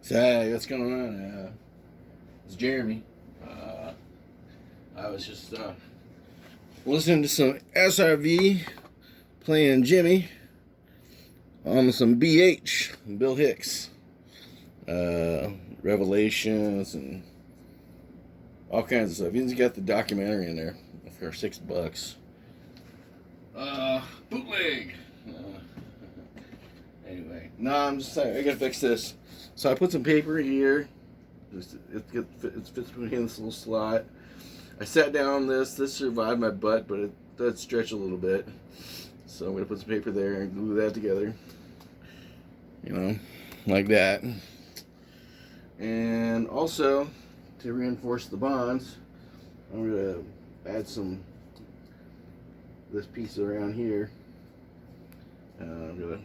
So, hey, what's going on? It's Jeremy. I was just listening to some SRV playing Jimmy on some BH, Bill Hicks. Revelations and all kinds of stuff. He's got the documentary in there for $6. Bootleg. Anyway, no, I'm just saying I gotta fix this. So I put some paper here. It fits between this little slot. I sat down on this. This survived my butt, but it does stretch a little bit. So I'm gonna put some paper there and glue that together. You know, like that. And also, to reinforce the bonds, I'm gonna add this piece around here. I'm gonna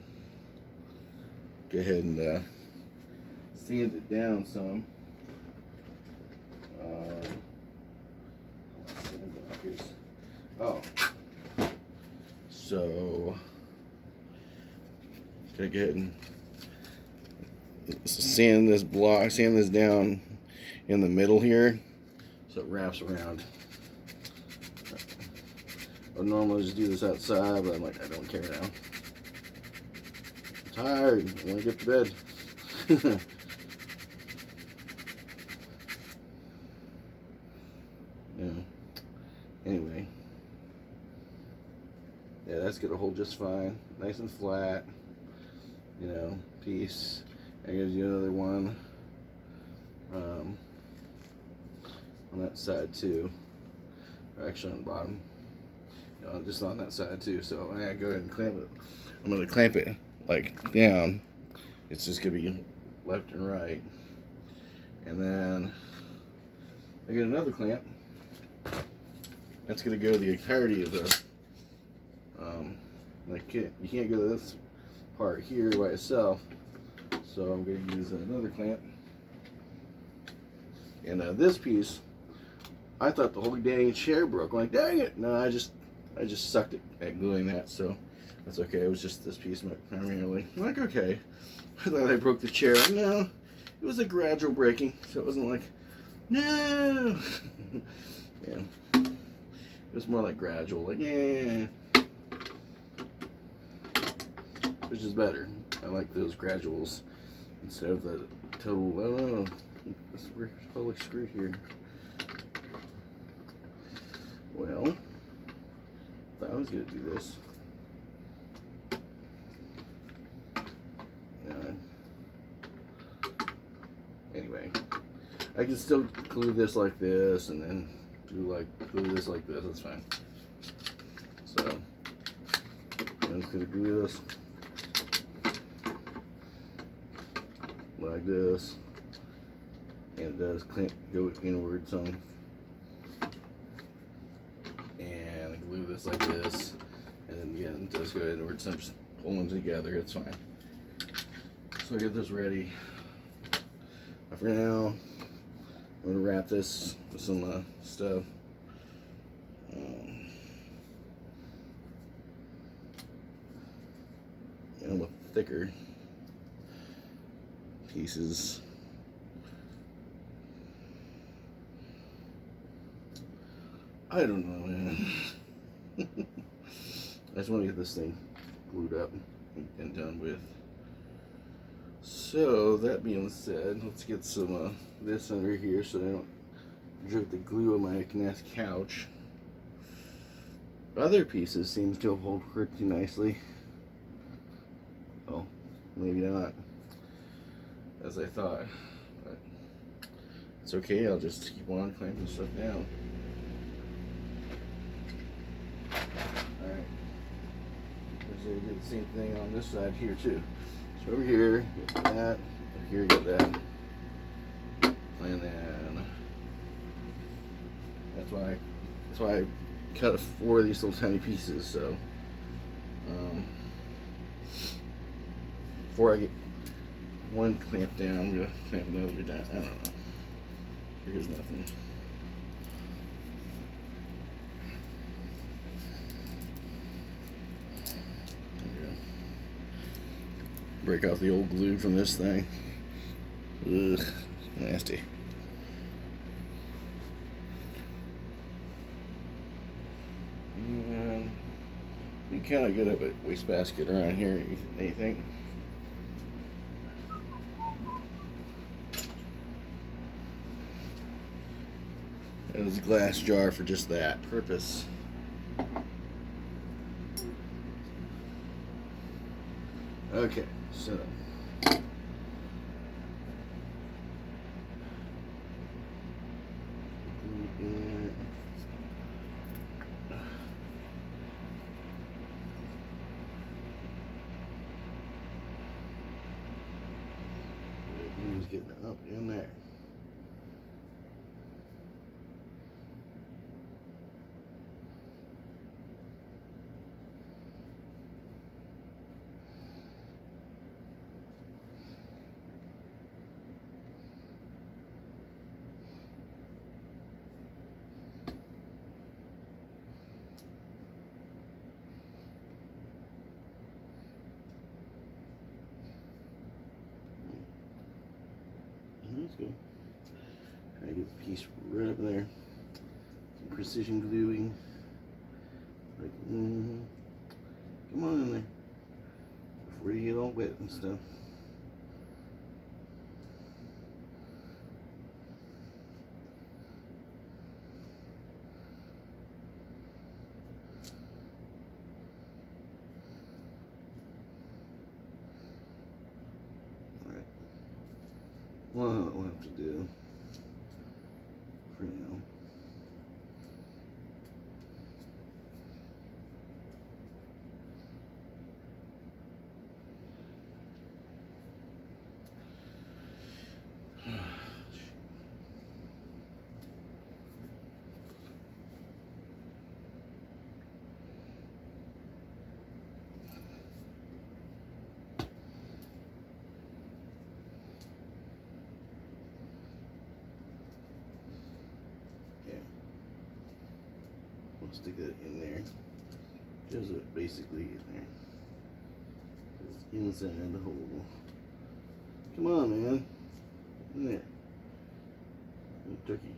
go ahead and sand it down some. So gotta go ahead and sand this down in the middle here, so it wraps around. I would normally just do this outside, but I'm like, I don't care now. I'm tired. I want to get to bed. Yeah. Anyway. Yeah, that's gonna hold just fine. Nice and flat. You know, piece. I'm gonna do another one on that side too. Or actually on the bottom. No, just on that side too. So I go ahead and clamp it. I'm gonna clamp it like down. It's just gonna be left and right. And then I get another clamp. That's gonna go the entirety of the you can't go this part here by itself. So I'm gonna use another clamp. And this piece, I thought the whole dang chair broke. I'm like, dang it! No, I just sucked at gluing that, so that's okay. It was just this piece primarily. I'm like, okay. I thought I broke the chair. No, it was a gradual breaking, so it wasn't like, no. Yeah, it was more like gradual, like yeah, which is better. I like those graduals instead of the total. Oh, this public screw here. Well, thought I was gonna do this. Anyway, I can still glue this like this, and then glue this like this. That's fine. So I'm just gonna glue this like this, and it does go inward some. And glue this like this, and then again just go inward some. Just pull them together. It's fine. So I get this ready. For now, I'm gonna wrap this with some stuff. And with thicker pieces. I don't know, man. I just want to get this thing glued up and done with. So, that being said, let's get some this under here so I don't drip the glue on my nice couch. Other pieces seem to hold pretty nicely. Oh, maybe not, as I thought. But it's okay, I'll just keep on clamping stuff down. Alright. So we did the same thing on this side here too. So over here, get that. Over here, get that. And then that's why I cut 4 of these little tiny pieces. So before I get one clamp down, I'm gonna clamp another down. I don't know. Here's nothing. Break out the old glue from this thing. Ugh, nasty. And be kind of good at a wastebasket around here, you think? There's a glass jar for just that purpose. Okay, so he's getting up in there. That's good. Try to get the piece right up there. Some precision gluing. Like, come on in there before you get all wet and stuff. All right. Well, we'll have to do for now. We'll stick it in there. Just basically in there. It's inside the hole. Come on, man. In there. Good turkey.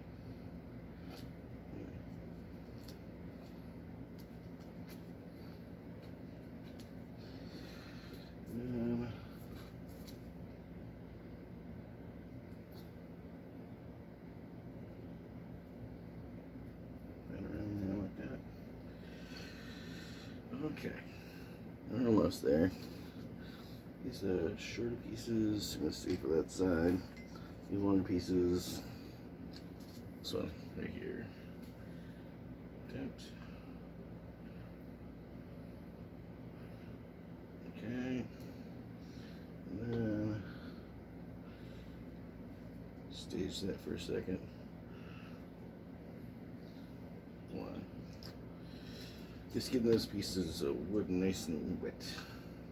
Okay, we're almost there. These shorter pieces, I'm going to stay for that side. These longer pieces, this one right here. Tapped. Okay, and then stage that for a second. One. Just get those pieces of wood nice and wet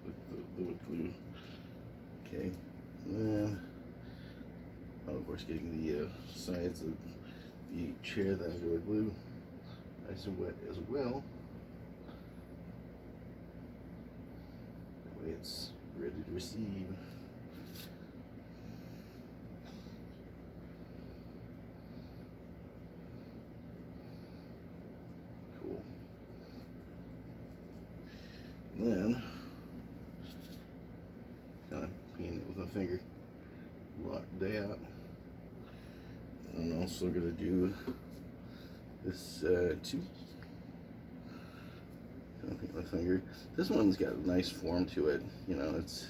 with the wood glue. Okay, and then of course getting the sides of the chair that I'm going to glue nice and wet as well. That way it's ready to receive. Cool. Then, kind of paint it with my finger, lock that. I'm also going to do this too. Kind of paint my finger. This one's got a nice form to it. You know, it's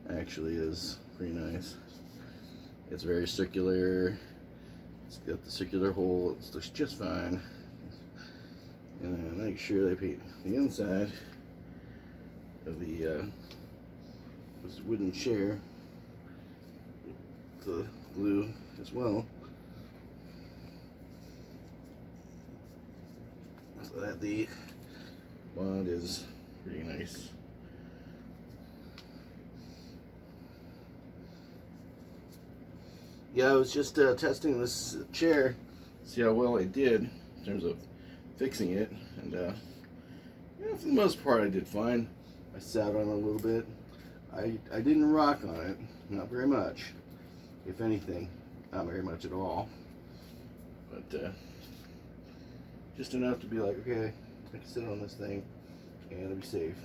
actually is pretty nice. It's very circular. It's got the circular hole. It looks just fine. And then make sure they paint the inside of the this wooden chair with the glue as well, so that the bond is pretty nice. Yeah, I was just testing this chair, see how well I did in terms of fixing it, and yeah, for the most part I did fine. I sat on it a little bit. I didn't rock on it, not very much. if anything, not very much at all, but just enough to be like, okay, I can sit on this thing and it'll be safe.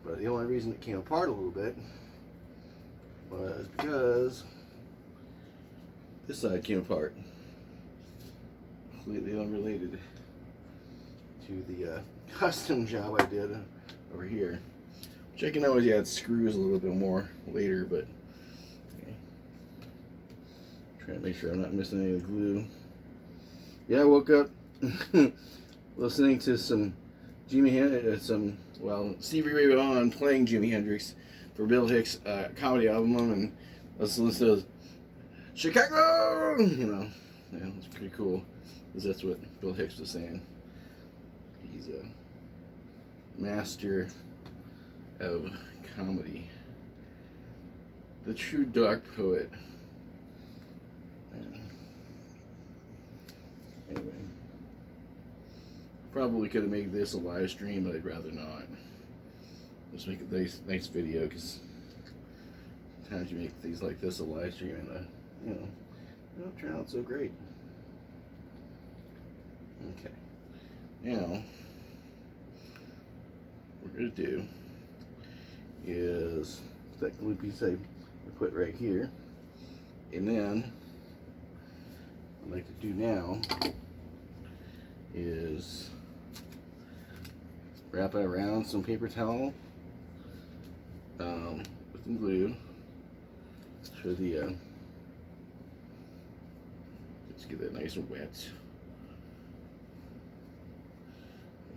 But the only reason it came apart a little bit was because this side came apart, completely unrelated to the custom job I did over here, which I can always add screws a little bit more later, but okay. Trying to make sure I'm not missing any of the glue. Yeah, I woke up listening to some Stevie Ray Vaughan playing Jimi Hendrix for Bill Hicks' comedy album, and I was listening to Chicago, yeah, it's pretty cool, because that's what Bill Hicks was saying. He's a master of comedy, the true dark poet. Anyway, probably could have made this a live stream, but I'd rather not. Just make a nice video, because sometimes you make things like this a live stream and they don't turn out so great. Okay, now what we're gonna do is that glue piece I put right here, and then what I'd like to do now is wrap it around some paper towel with some glue for the let's get that nice and wet.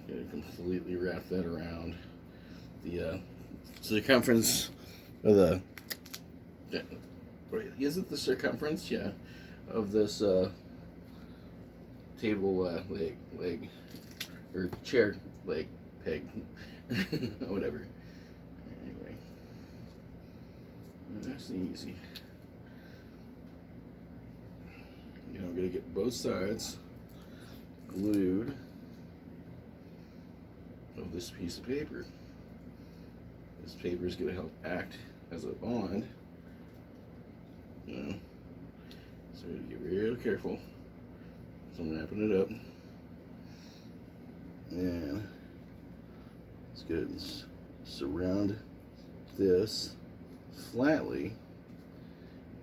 Gonna completely wrap that around the circumference of the, is it the circumference? Yeah, of this table leg or chair leg peg, whatever. Anyway, nice and easy. I'm gonna get both sides glued of this piece of paper. This paper is going to help act as a bond. So we have to get real careful. So I'm wrapping it up. And it's good. Surround this flatly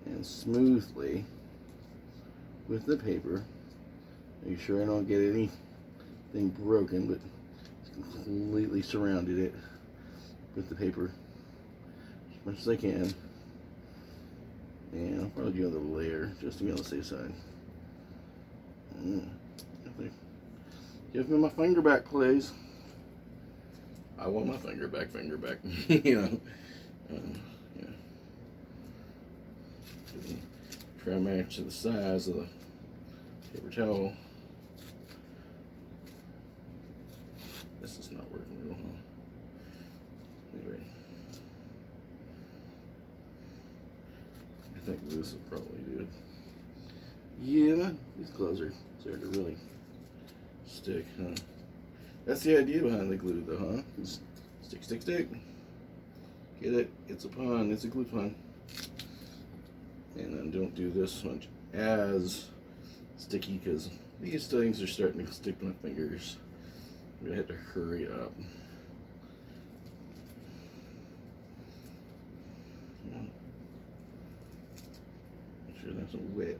and smoothly with the paper. Make sure I don't get anything broken, but completely surrounded it with the paper as much as I can, and I'll probably do another layer just to be on the safe side. Give me my finger back, please. I want my finger back. Yeah. Try to match to the size of the paper towel. This is not working real well. Anyway, I think this will probably do it. Yeah, these gloves are starting to really stick, huh? That's the idea behind the glue, though, huh? Just stick. Get it? It's a pun. It's a glue pun. And then don't do this one as sticky, because these things are starting to stick to my fingers. I'm gonna have to hurry up. Make sure that's wet.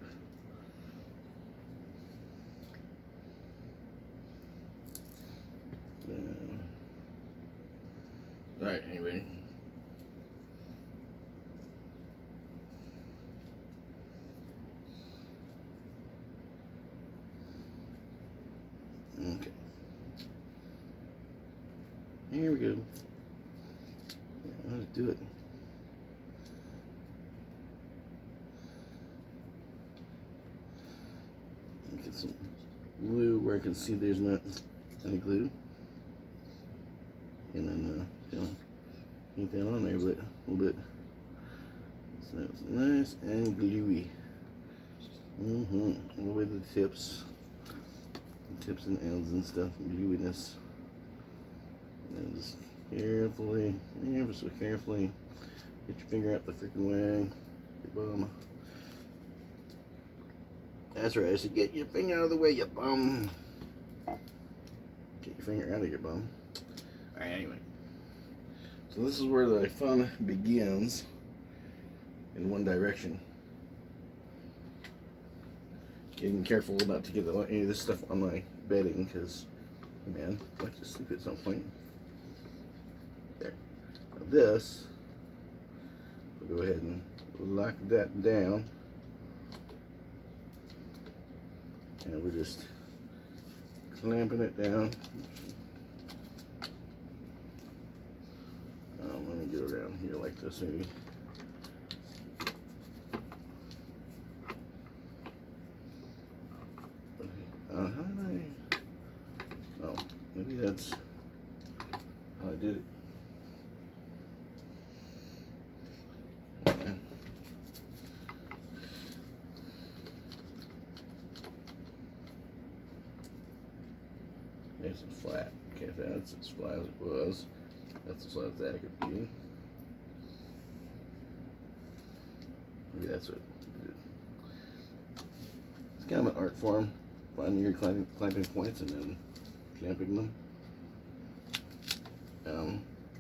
Alright, anyway. Okay. Here we go. Let's do it. Get some glue where I can see there's not any glue. And then, paint that on there a little bit. So it's nice and gluey. All the way to the tips and ends and stuff, gluiness. And just carefully, ever so carefully, get your finger out the freaking way. Your bum. That's right. I said, get your finger out of the way, you bum. Get your finger out of your bum. Alright, anyway. So this is where the fun begins in one direction. Getting careful not to get any of this stuff on my bedding because, man, I like to sleep at some point. There. Now this, we'll go ahead and lock that down. And we're just clamping it down. Let me get around here like this maybe. Oh, maybe that's how I did it. Okay. Nice and flat. Okay, that's as flat as it was. That's as flat as that could be. Maybe that's what it is. It's kind of an art form. Finding your clamping points and then clamping them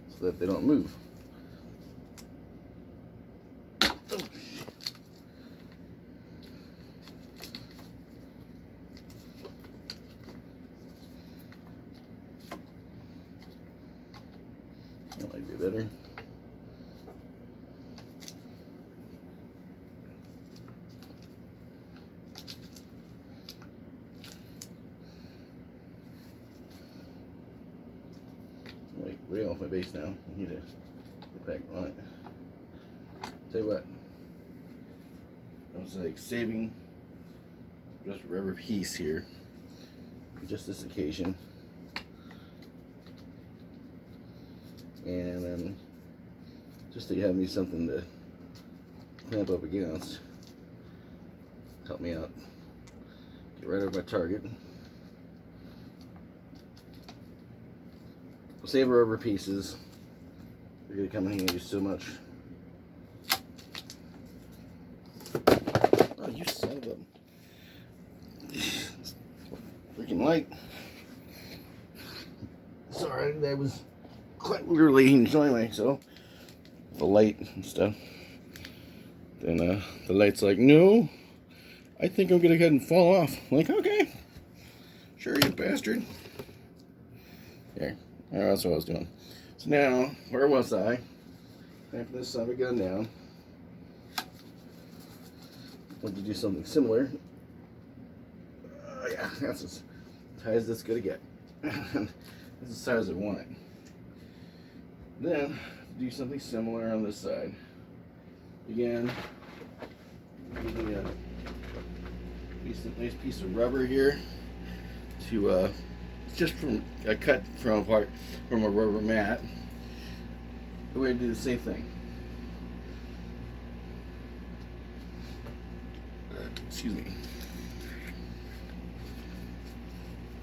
so that they don't move. Oh, that might be better. Like way off my base now. I need to get back on it. Tell you what, I was like saving just a rubber piece here for just this occasion, and then just to have me something to clamp up against. Help me out. Get right over my target. Save rubber pieces. They're gonna come in handy so much. Oh, you son of a freaking light. Sorry, that was quite literally anyway, so the light and stuff. Then the light's like, no, I think I'm gonna go ahead and fall off. I'm like, okay, sure, you bastard. There. That's what I was doing. So now, where was I? Clamp this son of a gun down. Want to do something similar. Yeah, that's as high as this gonna get. That's as high as I want it. Then, do something similar on this side. Again, using a nice piece of rubber here to just from a cut from a rubber mat. The way to do the same thing. Excuse me.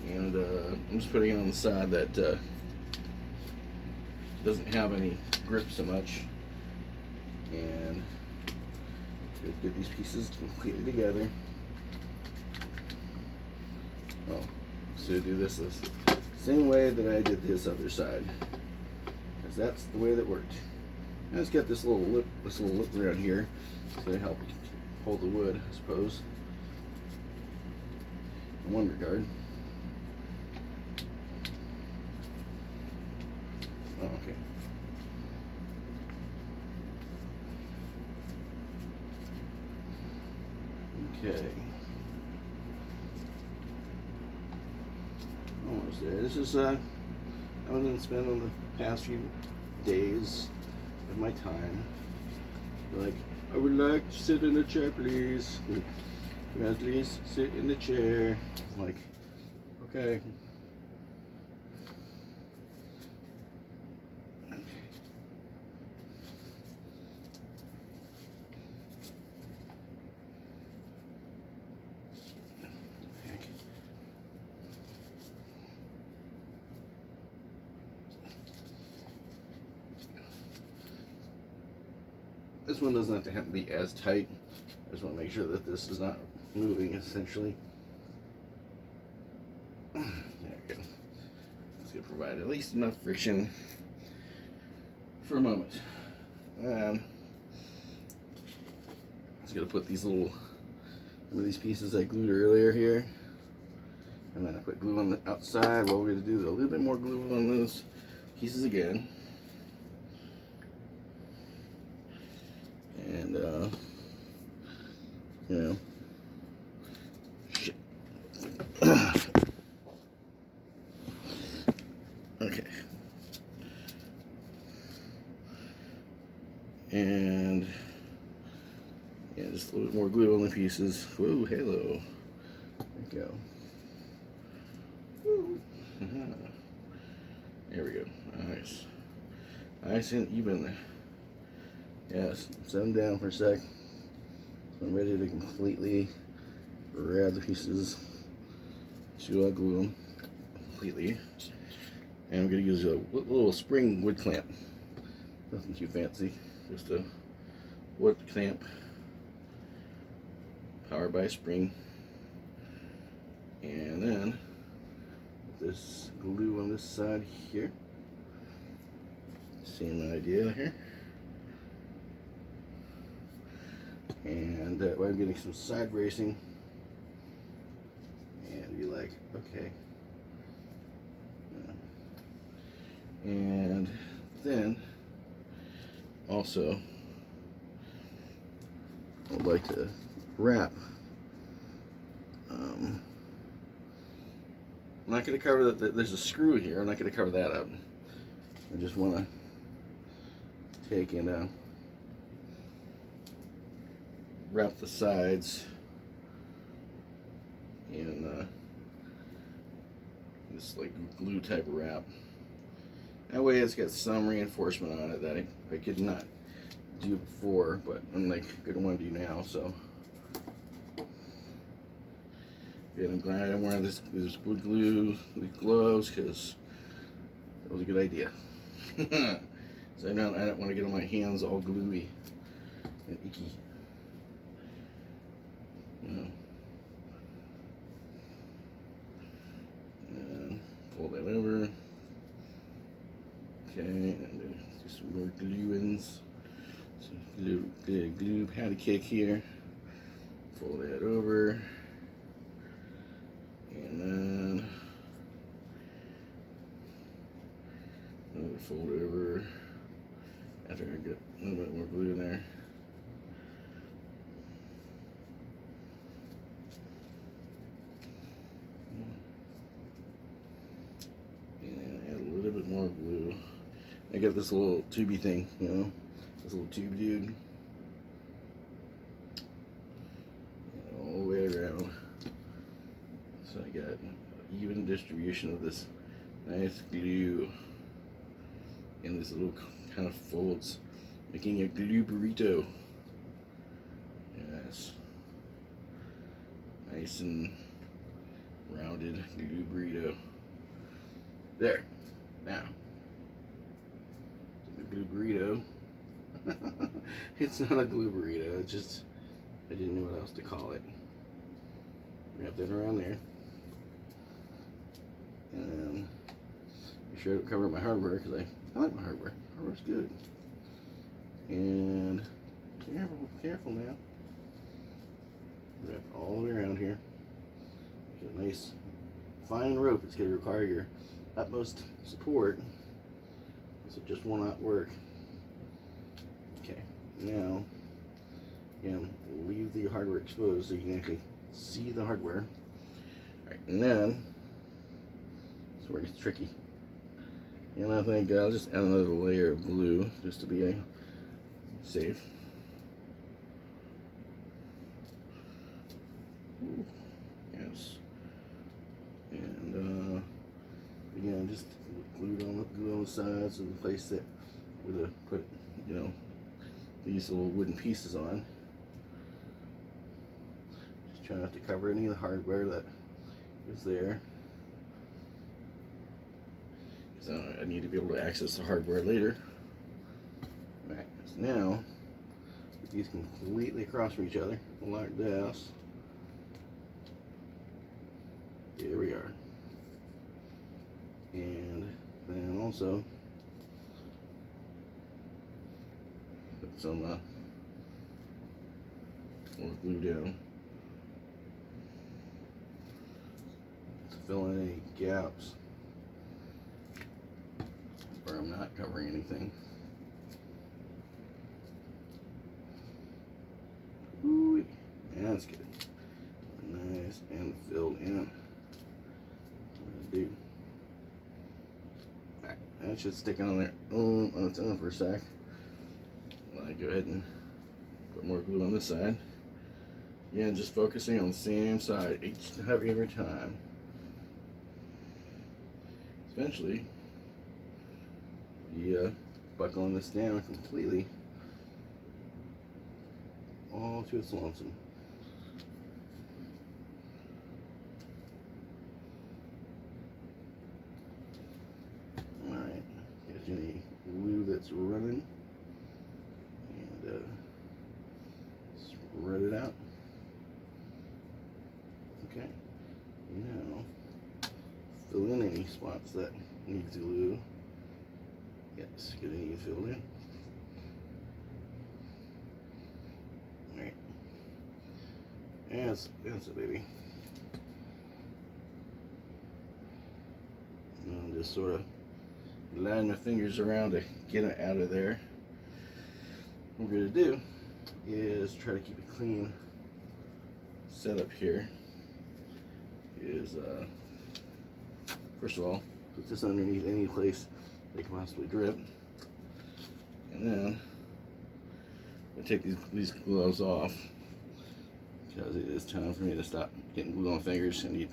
And I'm just putting it on the side that doesn't have any grip so much. And get these pieces completely together. Oh. So do this the same way that I did this other side, because that's the way that worked. And it's got this little lip around here, so they help hold the wood, I suppose, in one regard. Oh, okay. Okay. Almost there. This is I'm going to spend on the past few days of my time. Like, I would like to sit in a chair, please. Can I please sit in the chair? I'm like, okay. This one doesn't have to be as tight. I just want to make sure that this is not moving, essentially. There we go. It's going to provide at least enough friction for a moment. Just going to put these little, these pieces I glued earlier here. And then I put glue on the outside. What we're going to do is a little bit more glue on those pieces again. And, you know, shit. Okay. And, yeah, just a little bit more glue on the pieces. Whoa, hello. There we go. Woo. There we go. Nice. Nice and even. Yes, set them down for a sec. So I'm ready to completely grab the pieces. So I'll glue them completely. And I'm going to use a little spring wood clamp. Nothing too fancy. Just a wood clamp powered by a spring. And then this glue on this side here. Same idea here. And that way I'm getting some side bracing. And be like, okay. And then also I'd like to wrap. I'm not going to cover that. There's a screw here. I'm not going to cover that up. I just want to take and wrap the sides in this like glue type of wrap. That way it's got some reinforcement on it that I could not do before, but I'm like gonna want to do now. So yeah, I'm glad I'm wearing this wood glue with gloves because it was a good idea. So I don't want to get on my hands all gluey and icky. And fold that over. Okay, and do some more glue-ins. Some glue patty cake here. Fold that over. And then another fold over after I get a little bit more glue in there. More glue. I got this little tubey thing, you know, this little tube dude, all the way around. So I got an even distribution of this nice glue in this little kind of folds, making a glue burrito. Yes, nice and rounded glue burrito. There. Now, the glue burrito. It's not a glue burrito, it's just, I didn't know what else to call it. Wrap that around there. And be sure to cover up my hardware because I like my hardware. Hardware's good. And careful now. Wrap all the way around here. Get a nice fine rope. It's going to require your utmost support, so it just will not work. Okay, now again, leave the hardware exposed so you can actually see the hardware. Alright, and then this is where it gets tricky. And I think I'll just add another layer of glue just to be safe. Ooh, yes. And again, just glue on the sides of the place that we're going to put, you know, these little wooden pieces on. Just try not to cover any of the hardware that is there, because I need to be able to access the hardware later. Alright, so now these completely across from each other, like this. Here we are. And then also put some more glue down to fill in any gaps where I'm not covering anything. Ooh, yeah, that's good. Nice and filled in. Do. Alright, that should stick on there on its own for a sec. I go ahead and put more glue on this side. Yeah, just focusing on the same side every time. Eventually, you buckling this down completely, all to its lonesome. Alright, get any glue that's running and spread it out. Okay, now fill in any spots that need glue. Yes, get any filled in. Alright, that's it, baby. And I'm just sort of line my fingers around to get it out of there. What we're going to do is try to keep it clean. Setup here is first of all, put this underneath any place they can possibly drip, and then I take these gloves off because it is time for me to stop getting glue on fingers. I need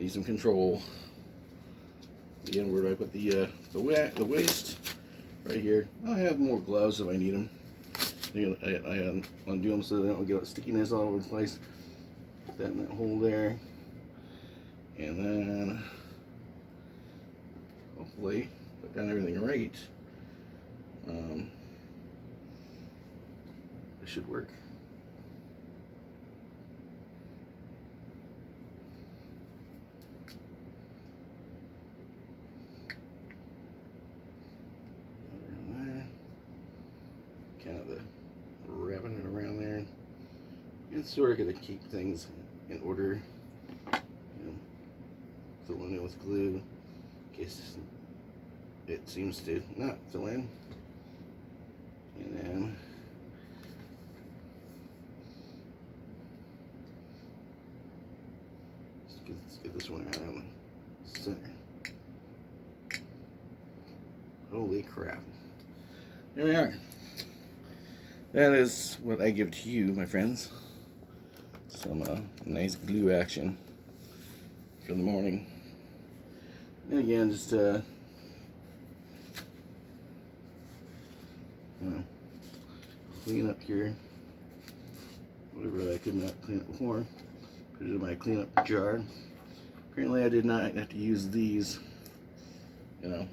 some control. Again, where do I put the waist? Right here. I have more gloves if I need them. I undo them so they don't get stickiness all over the place. Put that in that hole there, and then hopefully put down everything right. It should work. Kind of wrapping it around there. It's sort of going to keep things in order. Filling it with glue in case it seems to not fill in. And then let's get this one out of the center. Holy crap. Here we are. That is what I give to you, my friends. Some nice glue action for the morning. And again, just clean up here whatever I could not clean up before. Put it in my cleanup jar. Apparently, I did not have to use these, but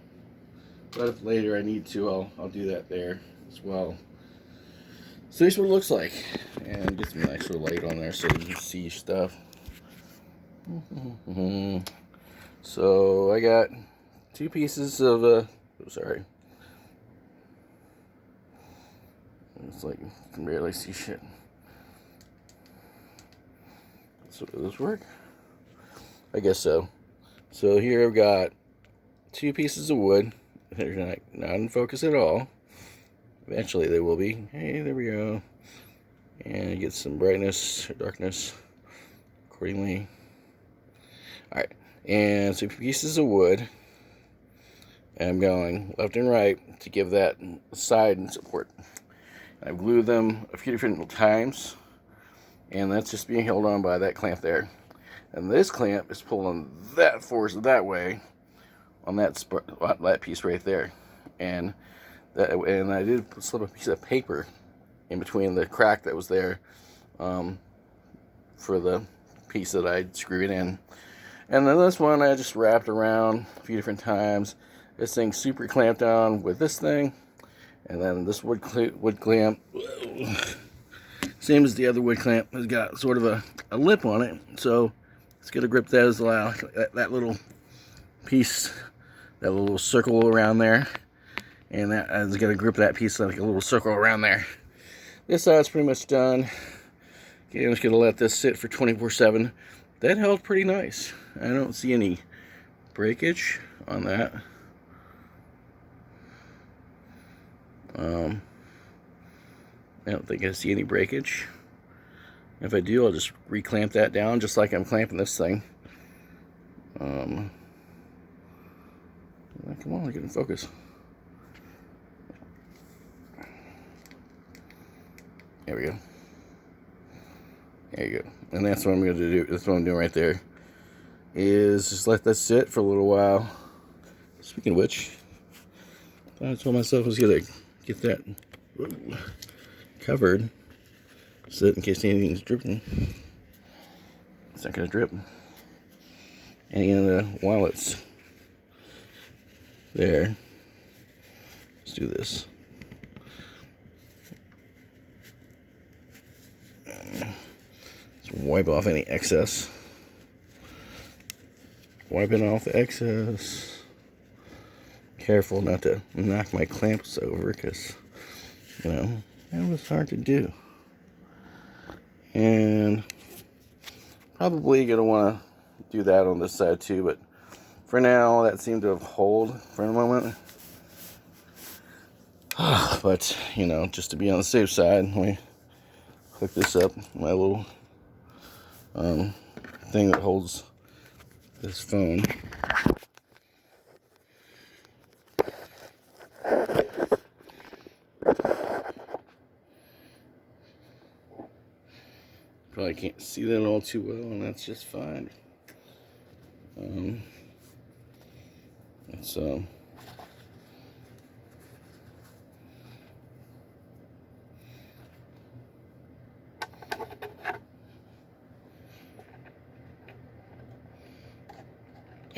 if later I need to, I'll do that there as well. So here's what it looks like, and get some nice little light on there so you can see stuff. So I got 2 pieces of sorry. It's like you can barely see shit. So does this work? I guess so. So here I've got 2 pieces of wood. They're not in focus at all. Eventually they will be. Hey, there we go. And you get some brightness or darkness accordingly. Alright, and 2 pieces of wood. And I'm going left and right to give that side support. I've glued them a few different times, and that's just being held on by that clamp there. And this clamp is pulling that force that way on that piece right there. And I did slip a piece of paper in between the crack that was there for the piece that I screwed in. And then this one I just wrapped around a few different times. This thing's super clamped down with this thing, and then this wood clamp same as the other wood clamp, has got sort of a lip on it, so it's going to grip that as well. That little piece, that little circle around there, and that is going to grip that piece like a little circle around there. This side's pretty much done. Okay, I'm just going to let this sit for 24/7. That held pretty nice. I don't see any breakage on that. I don't think I see any breakage. If I do, I'll just reclamp that down just like I'm clamping this thing. Come on, get in focus. There we go. There you go. And that's what I'm going to do. That's what I'm doing right there. Is just let that sit for a little while. Speaking of which, I told myself I was going to get that covered so that in case anything's dripping, it's not going to drip. And while it's there, let's do this. Let's wipe off any excess. Wiping off the excess. Careful not to knock my clamps over, because, you know, that was hard to do. And probably going to want to do that on this side too, but for now, that seemed to hold for a moment. But, you know, just to be on the safe side, let me hook this up, my little thing that holds this phone. Probably can't see that all too well, and that's just fine. It's there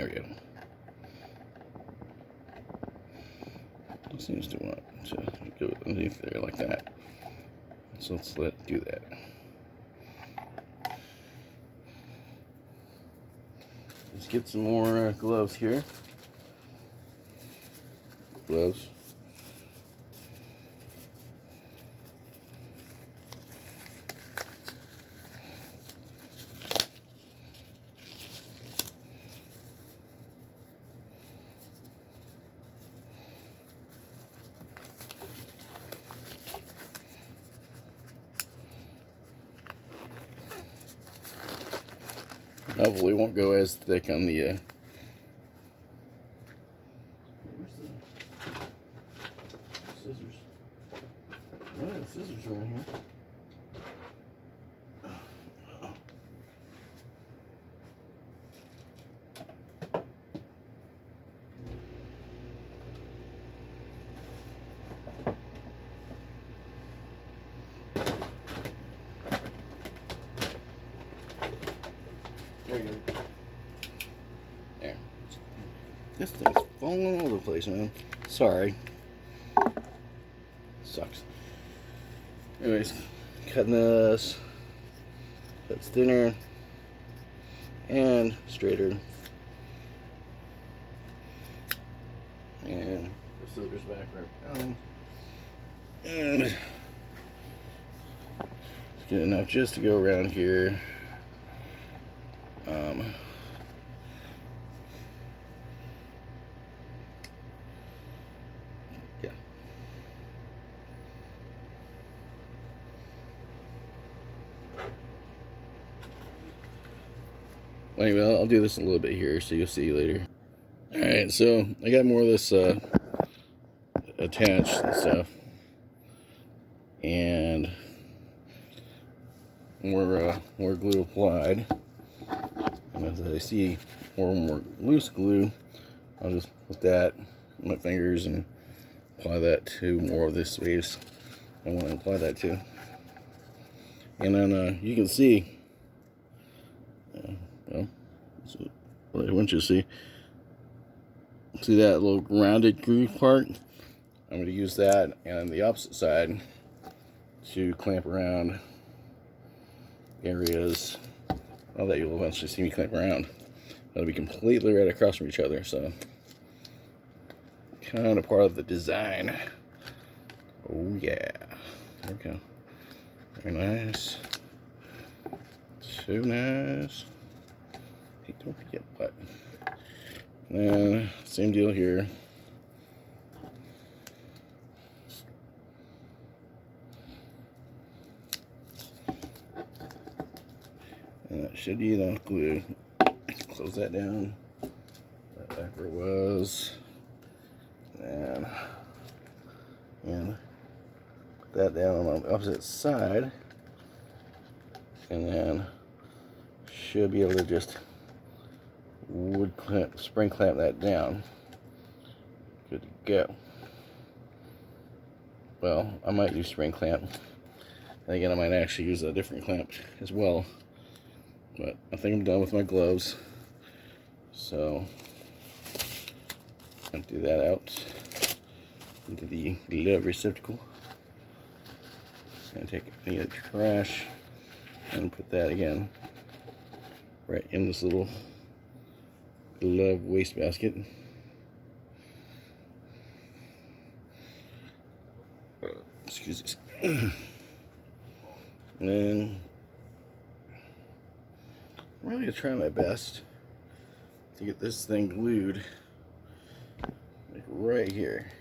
we go. It seems to want to go underneath there like that. So let's do that. Let's get some more gloves here. Gloves. Hopefully won't go as thick on the scissors. Oh, the scissors are in here. There you go. There. This thing's falling all over the place, man. Sorry. Sucks. Anyways, cutting this. That's thinner and straighter. And the scissors back right down. And it's good enough just to go around here. Yeah. Anyway, I'll do this a little bit here, so you'll see later. Alright, so I got more of this attached and stuff. And more glue applied. And as I see more loose glue, I'll just put that on my fingers and apply that to more of this space I want to apply that to. And then you can see, well, so what I want you to see that little rounded groove part? I'm going to use that and the opposite side to clamp around areas. All that you'll eventually see me clamp around. That'll be completely right across from each other, so kind of part of the design. Oh yeah. There we go. Very nice. So nice. Hey, don't forget what. And then same deal here. And that should be enough glue. Close that down. Right back where it was. And put that down on the opposite side. And then should be able to just wood clamp, spring clamp that down. Good to go. Well, I might use spring clamp. And again, I might actually use a different clamp as well. But I think I'm done with my gloves. So, empty that out into the glove receptacle. And take any of the trash and put that again right in this little glove wastebasket. Excuse me. And then I'm really gonna try my best to get this thing glued like right here.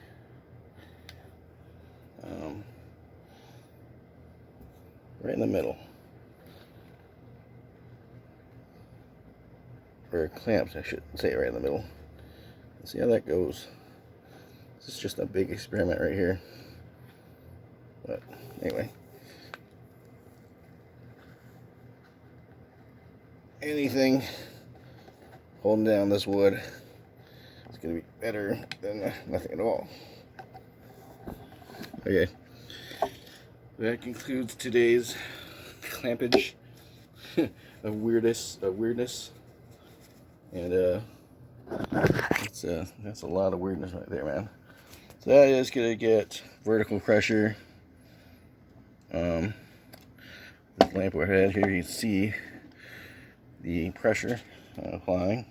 Right in the middle. Or clamped, I should say, right in the middle. Let's see how that goes. This is just a big experiment right here. But anyway. Anything holding down this wood is going to be better than nothing at all. Okay. That concludes today's clampage of weirdness. And that's a lot of weirdness right there, man. So that is gonna get vertical pressure. This lamp overhead here, you can see the pressure applying.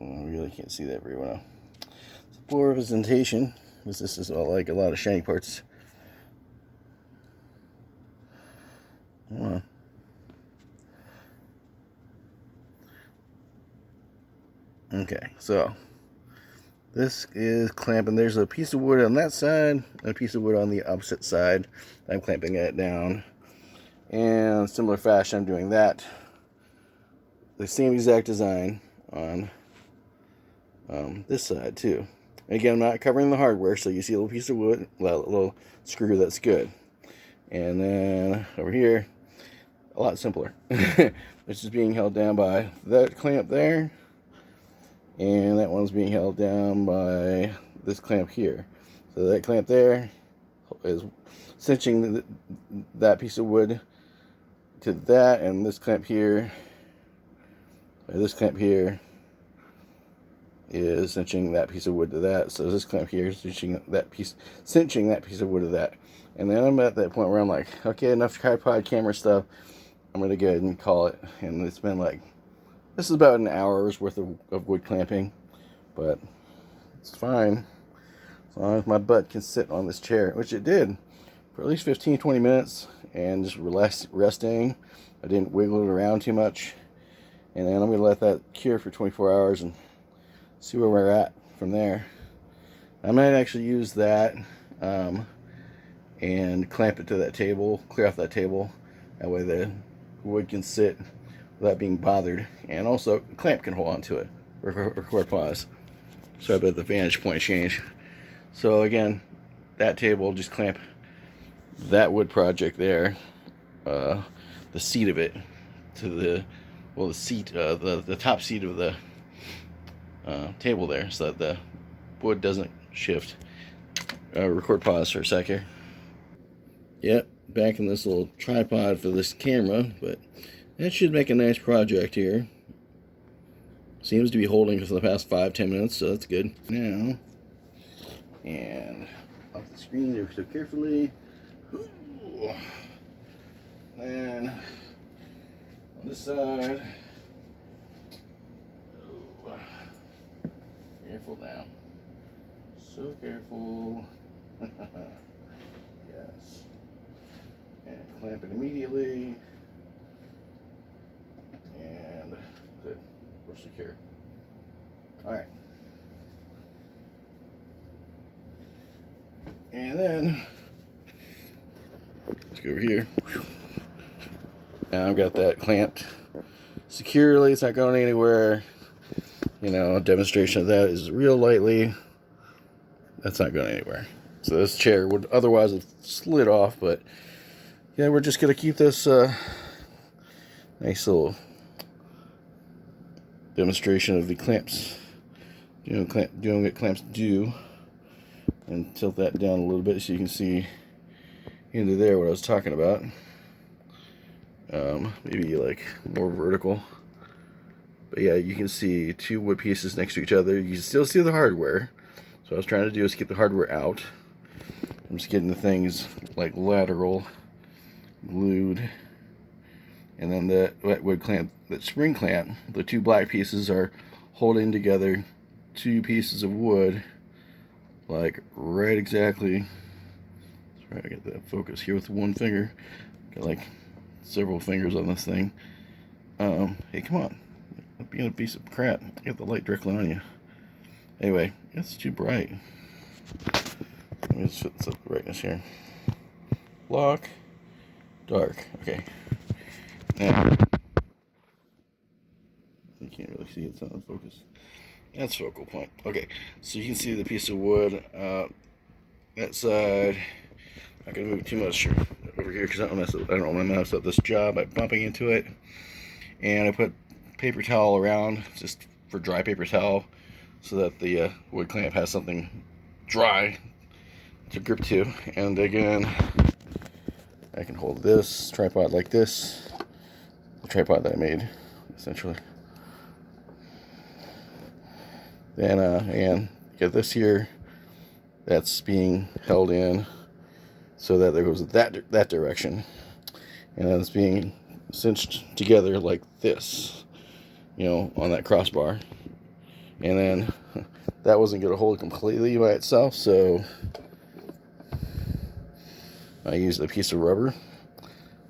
I really can't see that very well. It's a poor representation, because this is all like a lot of shiny parts. Okay, so this is clamping. There's a piece of wood on that side and a piece of wood on the opposite side. I'm clamping it down. And in similar fashion, I'm doing that. The same exact design on this side too. Again, I'm not covering the hardware, so you see a little piece of wood, a little screw, that's good. And then over here, a lot simpler. This is being held down by that clamp there. And that one's being held down by this clamp here. So that clamp there is cinching that piece of wood to that, and this clamp here, is cinching that piece of wood to that. So this clamp here is cinching that piece of wood to that. And then I'm at that point where I'm like, okay, enough tripod camera stuff. I'm gonna go ahead and call it. And it's been like, this is about an hour's worth of wood clamping, but it's fine as long as my butt can sit on this chair, which it did for at least 15-20 minutes, and just resting. I didn't wiggle it around too much, and then I'm going to let that cure for 24 hours and see where we're at from there. I might actually use that and clamp it to that table, clear off that table. That way the wood can sit without being bothered, and also the clamp can hold on to it. Record pause. Sorry about the vantage point change. So again, that table, just clamp that wood project there, the seat of it, to the the top seat of the table there, so that the wood doesn't shift. Record pause for a sec here. Yep, back in this little tripod for this camera, but that should make a nice project here. Seems to be holding for the past 5-10 minutes, so that's good. Now, and off the screen there so carefully. And on this side, careful now. So careful. Yes. And clamp it immediately. And good. We're secure. Alright. And then let's go over here. Now I've got that clamped securely. It's not going anywhere. You know, a demonstration of that is real lightly. That's not going anywhere. So this chair would otherwise have slid off, but yeah, we're just going to keep this nice little demonstration of the clamps, doing what clamps do, and tilt that down a little bit so you can see into there what I was talking about. Maybe like more vertical. But yeah, you can see two wood pieces next to each other. You can still see the hardware. So what I was trying to do is get the hardware out. I'm just getting the things like lateral, glued, and then the wood clamp, that spring clamp, the two black pieces are holding together two pieces of wood, like right exactly. Try to get that focus here with one finger. Got like several fingers on this thing. Hey, come on. Quit being a piece of crap. Get the light directly on you. Anyway, it's too bright. Let me just set this up the brightness here. Lock. Dark. Okay. Now, you can't really see it. It's not in focus. That's focal point. Okay. So you can see the piece of wood. That side. Not gonna move too much over here because I don't want to mess up this job by bumping into it. And I put paper towel around just for dry paper towel so that the wood clamp has something dry to grip to. And again, I can hold this tripod like this, the tripod that I made essentially. Then and get this here, that's being held in so that there goes that direction, and then it's being cinched together like this, you know, on that crossbar. And then that wasn't going to hold completely by itself, so I used a piece of rubber.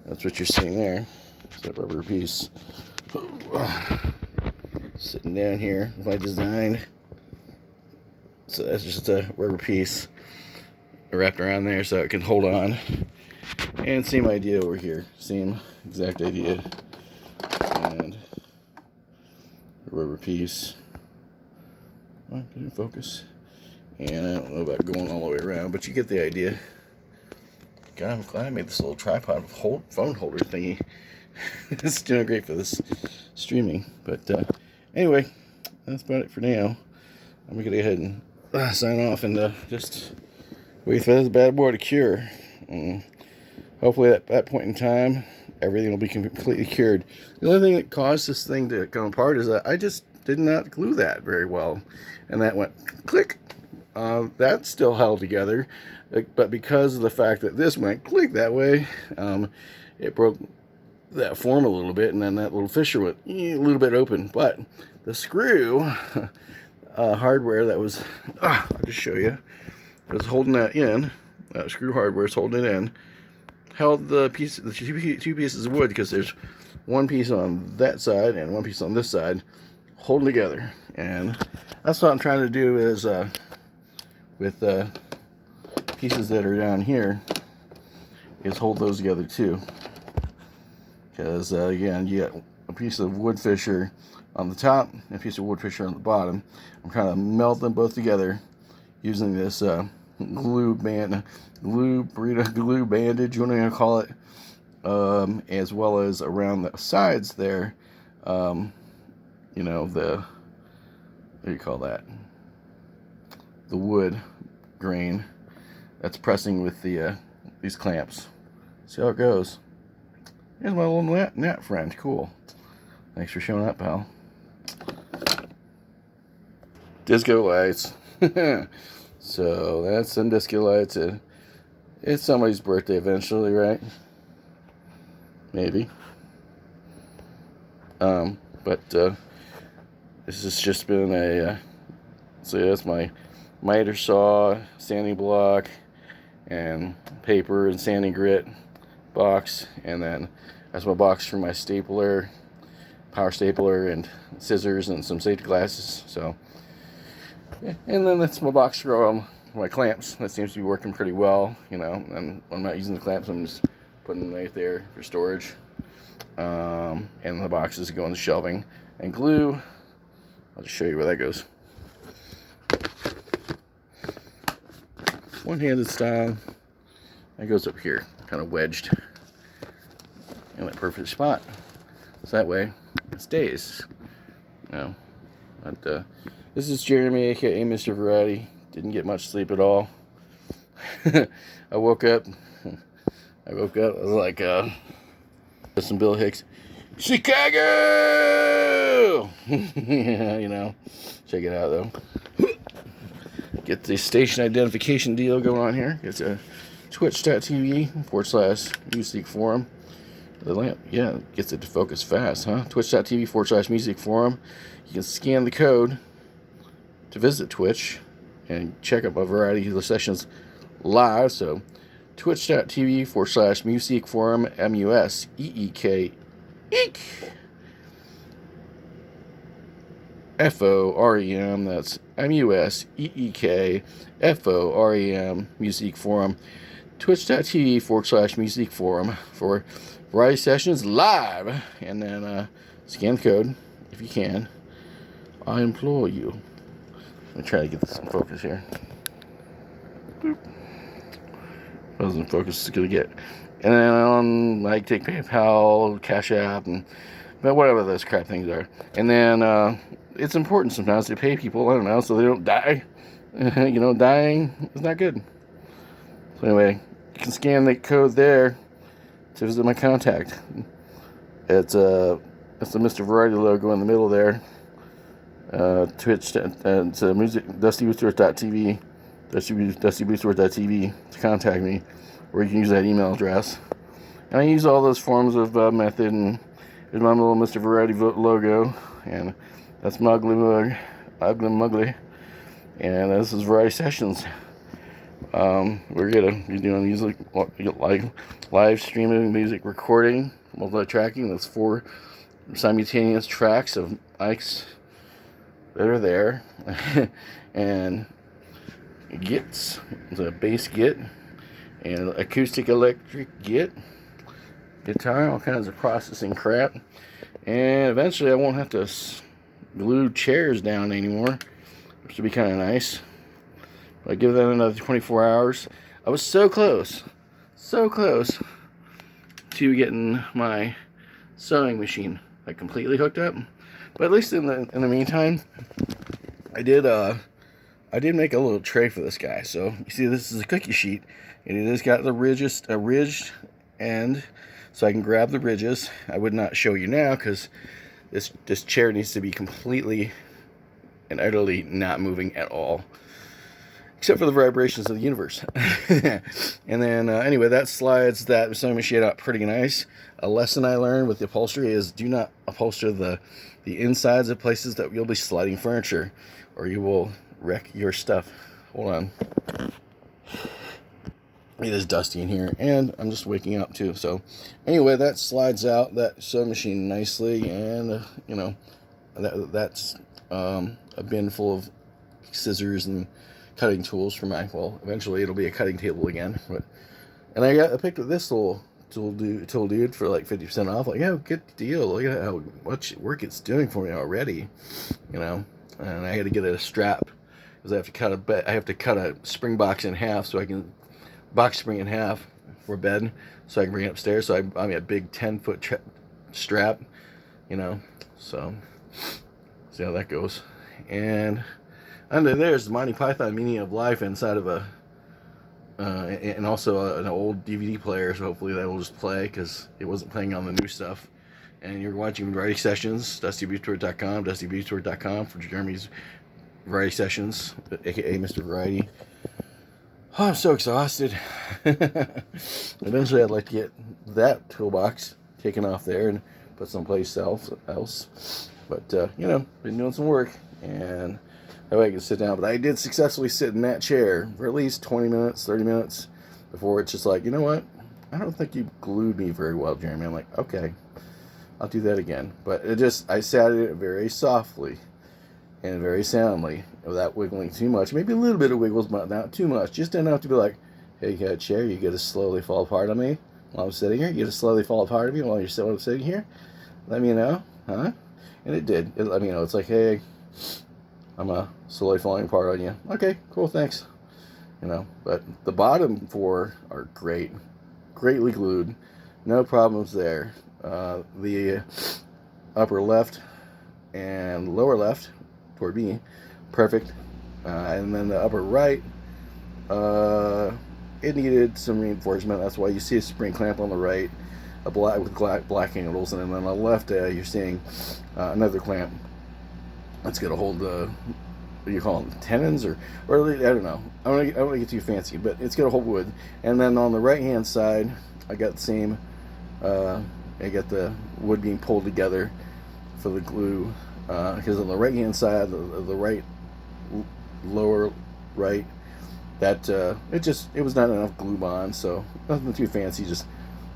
That's what you're seeing there. It's that rubber piece sitting down here with my design. So that's just a rubber piece wrapped around there so it can hold on. And same idea over here. Same exact idea. And a rubber piece. Oh, didn't focus. And I don't know about going all the way around, but you get the idea. God, I'm glad I made this little tripod phone holder thingy. It's doing great for this streaming. But anyway, that's about it for now. I'm going to go ahead and sign off and just wait for this bad boy to cure. Hopefully at that point in time, everything will be completely cured. The only thing that caused this thing to come apart is that I just did not glue that very well. And that went click. That still held together. But because of the fact that this went click that way, it broke that form a little bit, and then that little fissure went a little bit open. But the screw hardware that was, I'll just show you, was holding that in. That screw hardware is holding it in. Held the two pieces of wood, because there's one piece on that side and one piece on this side, holding together. And that's what I'm trying to do is with pieces that are down here, is hold those together too. Because again, you got a piece of wood fissure on the top and a piece of wood fissure on the bottom. I'm trying to melt them both together using this glue bandage, you want to call it, as well as around the sides there. You know, what do you call that? The wood grain that's pressing with the these clamps. See how it goes. Here's my little gnat friend. Cool. Thanks for showing up, pal. Disco lights. So that's some disco lights. It's somebody's birthday eventually, right? Maybe. But this has just been a so that's my miter saw, sanding block, and paper and sanding grit box, and then that's my box for my stapler, power stapler, and scissors, and some safety glasses. So, and then that's my box for my clamps. That seems to be working pretty well, you know. And when I'm not using the clamps, I'm just putting them right there for storage. And the boxes go in the shelving, and glue. I'll just show you where that goes. One-handed style. That goes up here, kind of wedged in that perfect spot. So that way it stays. You know. But this is Jeremy, aka Mr. Variety. Didn't get much sleep at all. I woke up. I was like, some Bill Hicks, Chicago. Yeah, you know. Check it out though. Get the station identification deal going on here. It's a twitch.tv/music forum. The lamp, yeah, gets it to focus fast, huh? Twitch.tv/music forum. You can scan the code to visit Twitch and check out a variety of the sessions live. So twitch.tv/music forum, MUSEEK FOREM. That's MUSEEK FOREM, music forum. Twitch.tv/music forum for variety sessions live. And then scan the code if you can. I implore you. Let me try to get this in focus here. Boop. Doesn't focus, it's gonna get. And then on, like, take PayPal, Cash App, and whatever those crap things are. And then it's important sometimes to pay people, I don't know, so they don't die. You know, dying is not good. So anyway, you can scan the code there to visit my contact. It's the Mr. Variety logo in the middle there. Twitch, it's music, DustyBoostWorth.tv, DustyBoostWorth.tv to contact me, or you can use that email address. And I use all those forms of method, and here's my little Mr. Variety logo, and that's Ugly Mugly, and this is Variety Sessions. We're gonna be doing music, like live streaming, music recording, multi-tracking. That's 4 simultaneous tracks of mics that are there, and gits, the bass git, and acoustic electric git, guitar, all kinds of processing crap. And eventually I won't have to glue chairs down anymore, which would be kind of nice. But I give that another 24 hours. I was so close to getting my sewing machine like completely hooked up. But at least in the meantime, I did make a little tray for this guy. So you see, this is a cookie sheet, and it has got the ridged end, so I can grab the ridges. I would not show you now because this chair needs to be completely and utterly not moving at all, except for the vibrations of the universe. And then anyway, that slides that sewing machine out pretty nice. A lesson I learned with the upholstery is do not upholster the insides of places that you'll be sliding furniture, or you will wreck your stuff. Hold on. It is dusty in here, and I'm just waking up too. So anyway, that slides out that sewing machine nicely, and you know, that's a bin full of scissors and cutting tools for my, well, eventually it'll be a cutting table again. But and I picked up this little tool dude for like 50% off. Like, yeah, good deal. Look at how much work it's doing for me already, you know. And I had to get a strap because I have to cut a spring box in half, so I can box spring in half for bed, so I can bring it upstairs. So I mean a big 10-foot strap, you know. So see how that goes. And under there's the Monty Python Meaning of Life inside of a and also an old DVD player, so hopefully that will just play because it wasn't playing on the new stuff. And you're watching Variety Sessions, DustyBoostWorth.com for Jeremy's Variety Sessions, aka Mr. Variety. Oh, I'm so exhausted. Eventually, I'd like to get that toolbox taken off there and put someplace else. But, been doing some work, and that way I can sit down. But I did successfully sit in that chair for at least 20 minutes, 30 minutes before it's just like, you know what? I don't think you glued me very well, Jeremy. I'm like, okay, I'll do that again. But I sat in it very softly and very soundly without wiggling too much. Maybe a little bit of wiggles, but not too much. Just enough to be like, hey, you got a chair, you get to slowly fall apart on me while I'm sitting here. You get to slowly fall apart on me while you're sitting here. Let me know, huh? And it did. It let me know. It's like, hey, I'm slowly falling apart on you. Okay, cool, thanks. But the bottom four are greatly glued. No problems there. The upper left and lower left toward me, perfect. And then the upper right, it needed some reinforcement. That's why you see a spring clamp on the right, with black handles, and then on the left, you're seeing another clamp. That's gonna hold the, what do you call them, tenons or I don't know. I don't want to get too fancy, but it's gonna hold wood. And then on the right hand side, I got the same. I got the wood being pulled together for the glue, because on the right hand side, the right lower right, that it was not enough glue bond, so nothing too fancy. Just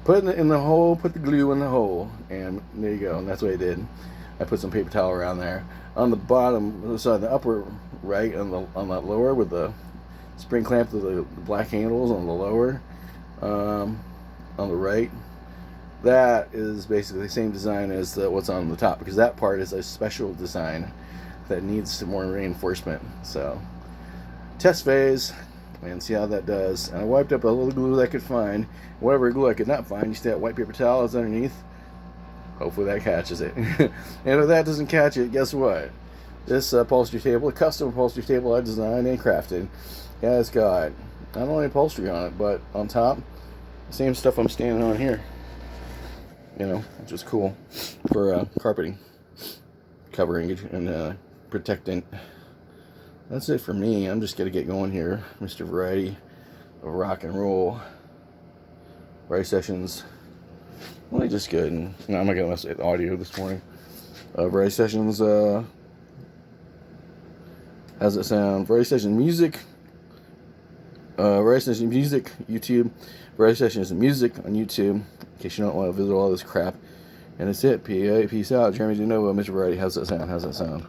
put it in the hole, put the glue in the hole, and there you go. And that's what I did. I put some paper towel around there. On the bottom, so the upper right, on that lower with the spring clamp with the black handles on the lower, on the right, that is basically the same design as what's on the top, because that part is a special design that needs some more reinforcement. So test phase and see how that does. And I wiped up a little glue that I could find. Whatever glue I could not find, you see that white paper towel is underneath. Hopefully that catches it. And if that doesn't catch it, guess what? This upholstery table, a custom upholstery table I designed and crafted, has got not only upholstery on it, but on top, the same stuff I'm standing on here. Which is cool for carpeting, covering it, and protecting. That's it for me. I'm just going to get going here. Mr. Variety of Rock and Roll. Variety Sessions. Only just good. And no, I'm not going to mess with the audio this morning. Variety Sessions, how's it sound? Variety Sessions Music. Variety Sessions Music, YouTube. Variety Sessions Music on YouTube, in case you don't want to visit all this crap. And that's it. Peace out. Jeremy DeNovo, Mr. Variety. How's that sound?